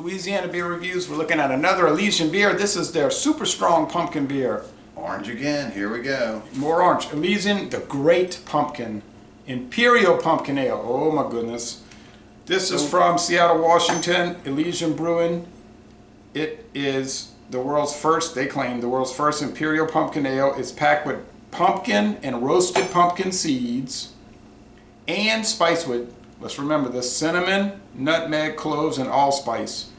Louisiana Beer Reviews. We're looking at another Elysian beer. This is their super strong pumpkin beer. Orange again, here we go. More orange. Elysian, the Great Pumpkin. Imperial Pumpkin Ale. Oh my goodness. This is from Seattle, Washington, Elysian Brewing. It is the world's first, they claim, the world's first Imperial Pumpkin Ale. It's packed with pumpkin and roasted pumpkin seeds and spice with, let's remember this, cinnamon, nutmeg, cloves, and allspice.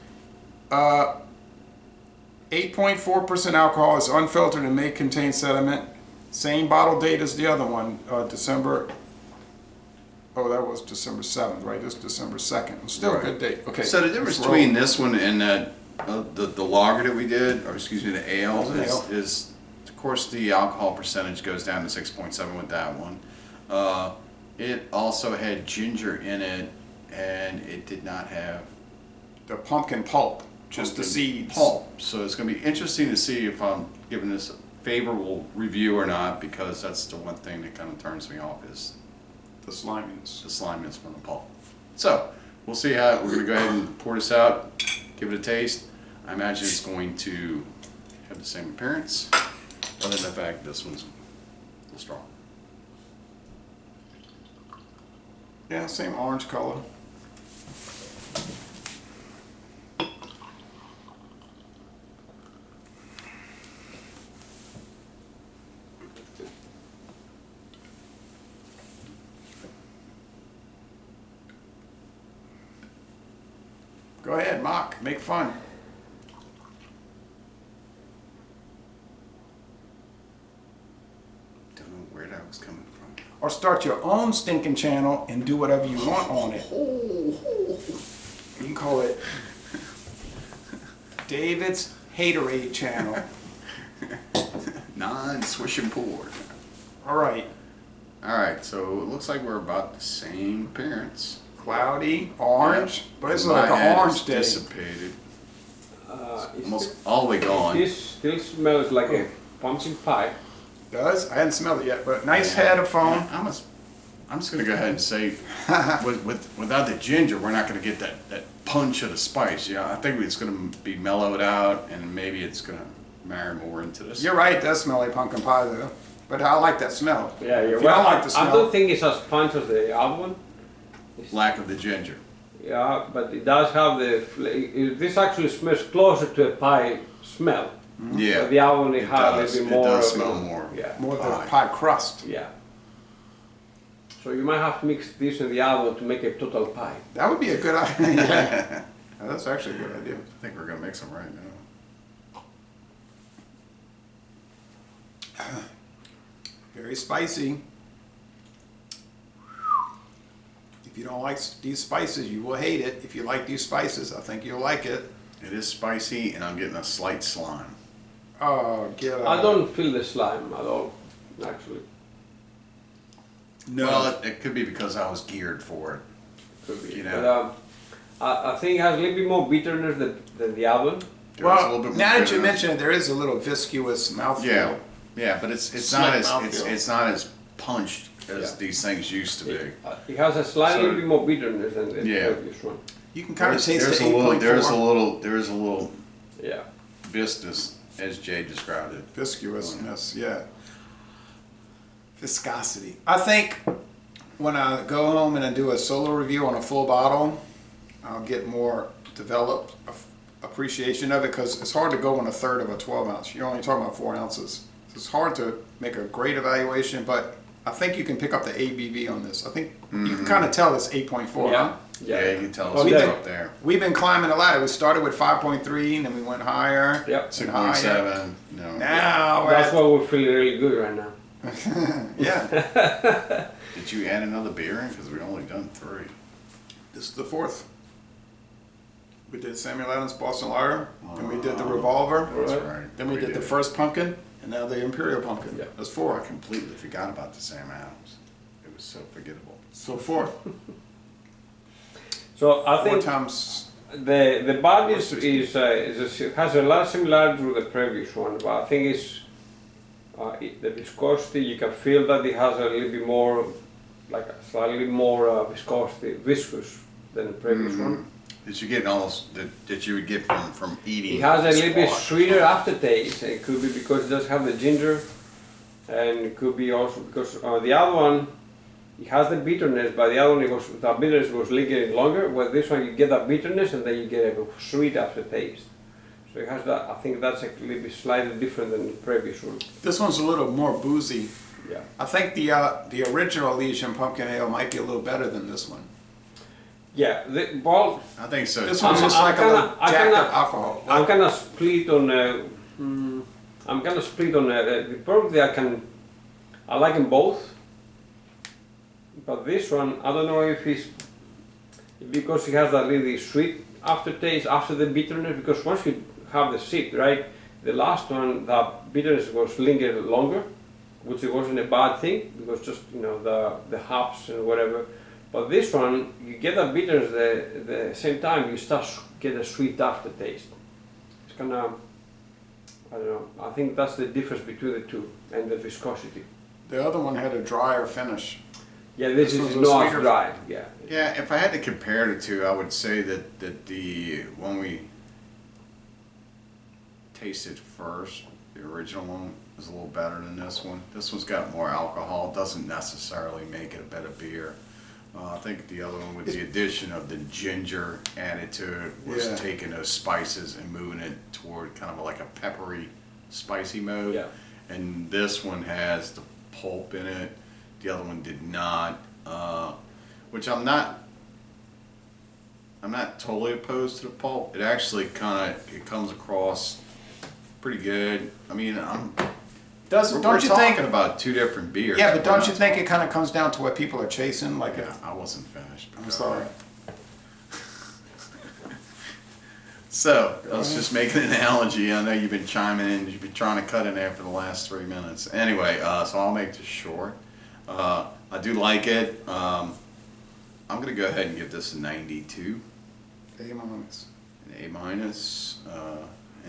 8.4% alcohol, is unfiltered and may contain sediment. Same bottle date as the other one, December. Oh, that was December 7th, right? This is December 2nd. Still a good date. Okay. So the difference between this one and the lager that we did, or excuse me, the ale, is of course the alcohol percentage goes down to 6.7 with that one. It also had ginger in it, and it did not have the pumpkin pulp, just the seeds. Pulp. So it's going to be interesting to see if I'm giving this a favorable review or not, because that's the one thing that kind of turns me off is the sliminess. The sliminess from the pulp. So we'll see how we're going to go ahead and pour this out, give it a taste. I imagine it's going to have the same appearance, other than the fact this one's a little strong. Yeah, same orange color. Go ahead, mock, make fun. Don't know where that was coming from. Or start your own stinking channel and do whatever you want on it. You can call it David's Haterade channel. Non-swish and pour. All right. All right, so it looks like we're about the same appearance. Cloudy, orange, but it's My like an head orange is day. dissipated. Almost all the way gone. This still smells like a pumpkin pie. Does? I hadn't smelled it yet, but nice head of foam. I'm just going to go ahead and say, without the ginger, we're not going to get that punch of the spice. Yeah, I think it's going to be mellowed out, and maybe it's going to marry more into this. You're right, it does smell like pumpkin pie though. But I like that smell. Yeah, you're if you don't like the smell. I don't think it's as punch as the other one. Lack of the ginger. Yeah, but it does have this actually smells closer to a pie smell. Mm-hmm. Yeah. But the other one it has a little bit more. It does smell more. Yeah. More of the pie crust. Yeah. So you might have to mix this and the other one to make a total pie. That would be a good idea. Yeah. That's actually a good idea. I think we're going to mix them right now. Very spicy. If you don't like these spices, you will hate it. If you like these spices, I think you'll like it. It is spicy, and I'm getting a slight slime. Oh, get out. I don't feel the slime at all, actually. No. Well, it could be because I was geared for it. Could be. You know. But I think it has a little bit more bitterness than the other one. Well, now that you mention it, there is a little viscous mouthfeel. Yeah, yeah, but it's not as punched as these things used to be. It has a slightly bit more bitterness than the previous one. You can kind of taste the 8.4. There is a little Yeah. viscous, as Jay described it. Viscousness, yeah. Viscosity. I think when I go home and I do a solo review on a full bottle, I'll get more developed appreciation of it, because it's hard to go on a third of a 12 ounce. You're only talking about 4 ounces. It's hard to make a great evaluation, but I think you can pick up the ABV on this. I think you can kind of tell it's 8.4. Yeah. Huh? Yeah, you can tell it's up there. We've been climbing the ladder. We started with 5.3, and then we went higher. Yep. 6.7. No. Now That's why we're feeling really good right now. Yeah. Did you add another beer in? Because we've only done 3. This is the 4th. We did Samuel Adams Boston Lager, then we did the Revolver, That's right. then we did the first pumpkin, and now the Imperial Pumpkin. Yeah. That's I 4. completely forgot about the Sam Adams. It was so forgettable. So 4. So I 4 think times. the body has a lot of similarity to the previous one, but I think it's the viscosity. You can feel that it has a little bit more, like a slightly more viscous than the previous one. that you're getting almost that you would get from eating. It has a little bit squash. sweeter aftertaste. It could be because it does have the ginger, and it could be also because the other one, it has the bitterness, but the other one, the bitterness was lingering longer. Where this one, you get that bitterness, and then you get a sweet aftertaste. So it has that. I think that's a little bit slightly different than the previous one. This one's a little more boozy. Yeah. I think the original Elysian Pumpkin Ale might be a little better than this one. Yeah. Well, I think so. This too. one's just like a little jacked up alcohol. I'm gonna split on. I'm gonna split on. Probably I like them both. But this one, I don't know if it's because it has that really sweet aftertaste after the bitterness. Because once you have the sip, right, the last one, the bitterness was lingered longer, which it wasn't a bad thing because just the hops and whatever. But this one, you get that bitterness the same time you start get a sweet aftertaste. It's kind of, I don't know. I think that's the difference between the two and the viscosity. The other one had a drier finish. Yeah, this This is one's a not sweeter- dry. Yeah. Yeah, if I had to compare the two, I would say that the one we tasted first, the original one, is a little better than this one. This one's got more alcohol. Doesn't necessarily make it a better beer. I think the other one, with the addition of the ginger added to it, was Yeah. taking those spices and moving it toward kind of like a peppery, spicy mode. Yeah. And this one has the pulp in it. The other one did not, which I'm not totally opposed to the pulp. It actually it comes across pretty good. I mean, we're Don't you talking think? about two different beers. Yeah, but We're don't not you think it kind of comes down to what people are chasing? Like, Yeah, I wasn't finished. I'm sorry. So, I was just making an analogy. I know you've been chiming in, you've been trying to cut in there for the last 3 minutes. Anyway, so I'll make this short. I do like it. I'm going to go ahead and give this a 92, A-. an A minus.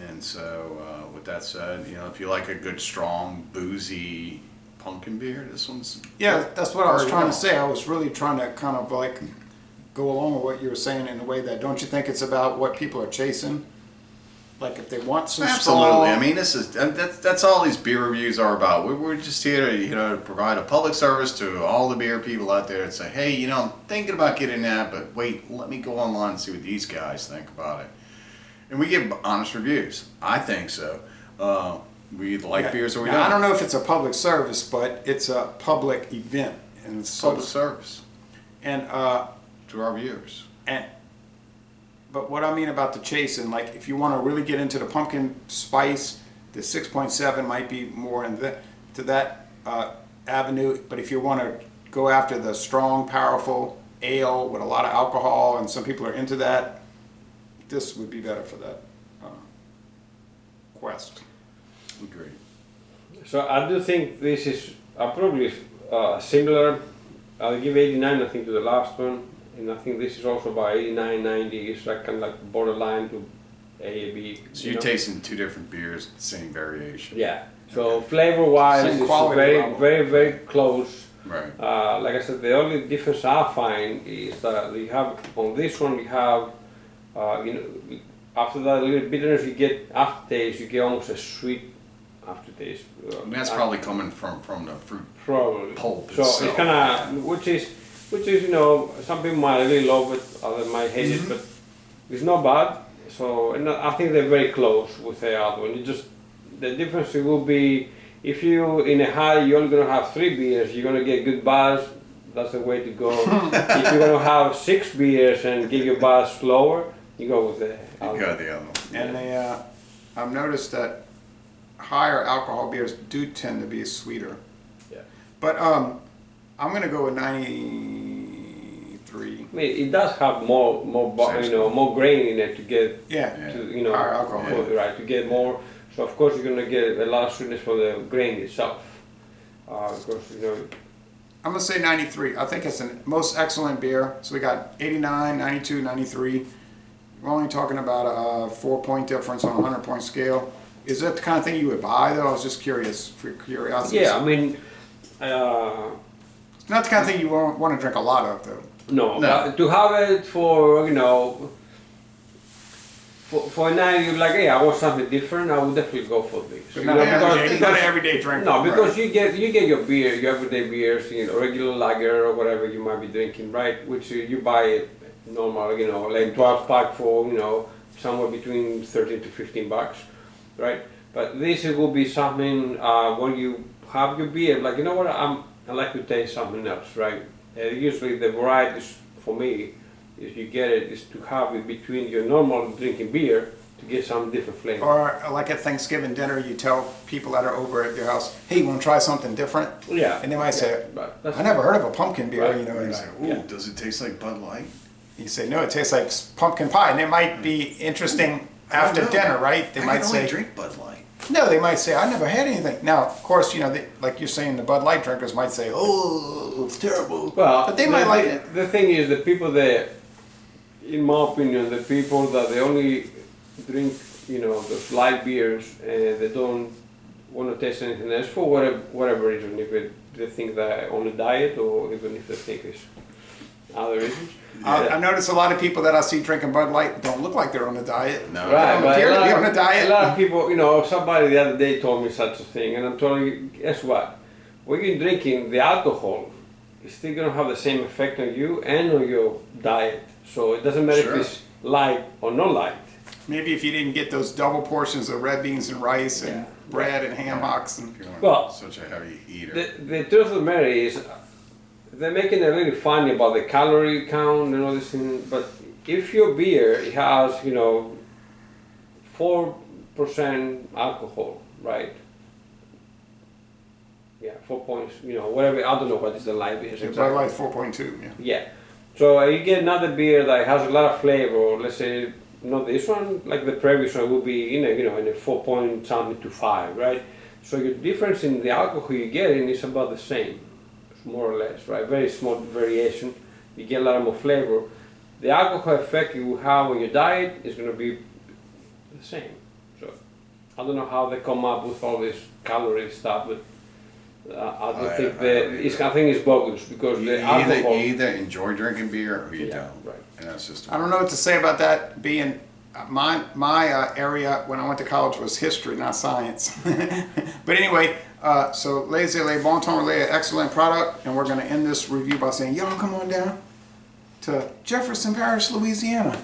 And so, with that said, if you like a good, strong, boozy pumpkin beer, this one's Yeah, that's what I was very trying well. to say. I was really trying to kind of like go along with what you were saying in a way that, don't you think it's about what people are chasing? Like if they want some Absolutely. strong- I mean, that's all these beer reviews are about. We're just here to provide a public service to all the beer people out there and say, hey, I'm thinking about getting that, but wait, let me go online and see what these guys think about it. And we give honest reviews. I think so. We either like Yeah. beers or we Now, don't. I don't know if it's a public service, but it's a public event, and It's so public service and to our viewers. and. But what I mean about the chasing, like if you want to really get into the pumpkin spice, the 6.7 might be more in to that avenue. But if you want to go after the strong, powerful ale with a lot of alcohol, and some people are into that, this would be better for that quest. Agreed. So I do think this is probably similar. I'll give 89, I think, to the last one. And I think this is also about 89, 90. It's like kind of like borderline to A, B. So you're tasting two different beers, same variation. Yeah. So flavor-wise, Same it's quality very, level. very, very close. Right. Like I said, the only difference I find is that you have on this one you have, after that little bitterness you get aftertaste, you get almost a sweet aftertaste. And that's probably coming from the fruit. Probably. pulp So itself. it's kind of, which is, some people might really love it, others might hate it, but it's not bad. So and I think they're very close with the other one. The difference will be if you in a high you're only gonna have 3 beers, you're gonna get good buzz. That's the way to go. If you're gonna have 6 beers and get your buzz slower, you go with the other You got one. the other one. And I've noticed that higher alcohol beers do tend to be sweeter. Yeah. But I'm gonna go with 93. I mean, it does have more more grain in it to get Yeah. to Higher alcohol. right, to get more. So of course you're gonna get a lot of sweetness for the grain itself. Because I'm gonna say 93. I think it's the most excellent beer. So we got 89, 92, 93. We're only talking about a 4-point difference on a 100-point scale. Is that the kind of thing you would buy, though? I was just curious, for curiosity. yeah, I mean, It's not the kind of thing you want to drink a lot of, though. no, No. but to have it for for a night you're like, hey, I want something different, I would definitely go for this. But not an everyday drink. No, because you get your beer, your everyday beers, regular lager or whatever you might be drinking, right? Which you buy it normal, like 12 pack for, somewhere between 13 to 15 bucks, right? But this will be something when you have your beer, like, you know what, I like to taste something else, right? Usually the varieties for me, if you get it, is to have it between your normal drinking beer to get some different flavor. Or like at Thanksgiving dinner, you tell people that are over at your house, hey, you want to try something different? Yeah. And they might say, But I never heard of a pumpkin beer, Right, and You say, ooh, does it taste like Bud Light? you say, no, it tastes like pumpkin pie. And it might be interesting after know. dinner, right? They I might can say, only drink Bud Light. no, they might say, I never had anything. Now, of course, like you're saying, the Bud Light drinkers might say, oh, it's terrible. Well, But they might like it. The thing is, the people that, in my opinion, the people that they only drink, those light beers and they don't want to taste anything else for whatever reason, if they think they're on a diet or even if they think it's other reasons. I notice a lot of people that I see drinking Bud Light don't look like they're on a diet. No. Right, don't but appear a to be lot, on a diet. a lot of people, somebody the other day told me such a thing, and I'm telling you, guess what? When you're drinking, the alcohol is still going to have the same effect on you and on your diet. So it doesn't matter Sure. if it's light or not light. Maybe if you didn't get those double portions of red beans and rice and Yeah. bread and ham hocks and If you're Well, such a heavy eater. The truth of the matter is, they're making it really funny about the calorie count and all this thing, but if your beer has, 4% alcohol, right? Yeah, 4 points, whatever, I don't know what is the light beer. Bud Light 4.2. Yeah. Yeah. So you get another beer that has a lot of flavor, or let's say, not this one, like the previous one would be in a 4 point something to 5, right? So your difference in the alcohol you're getting is about the same, more or less, right? Very small variation. You get a lot more flavor. The alcohol effect you have on your diet is going to be the same. So I don't know how they come up with all this calorie stuff, but I don't think I think it's bogus because You the alcohol. either enjoy drinking beer or you Yeah, don't. right. And that's just. I don't know what to say about that. Being my area when I went to college was history, not science. But anyway, so Les Bon Ton Relais, excellent product, and we're going to end this review by saying, y'all come on down to Jefferson Parish, Louisiana.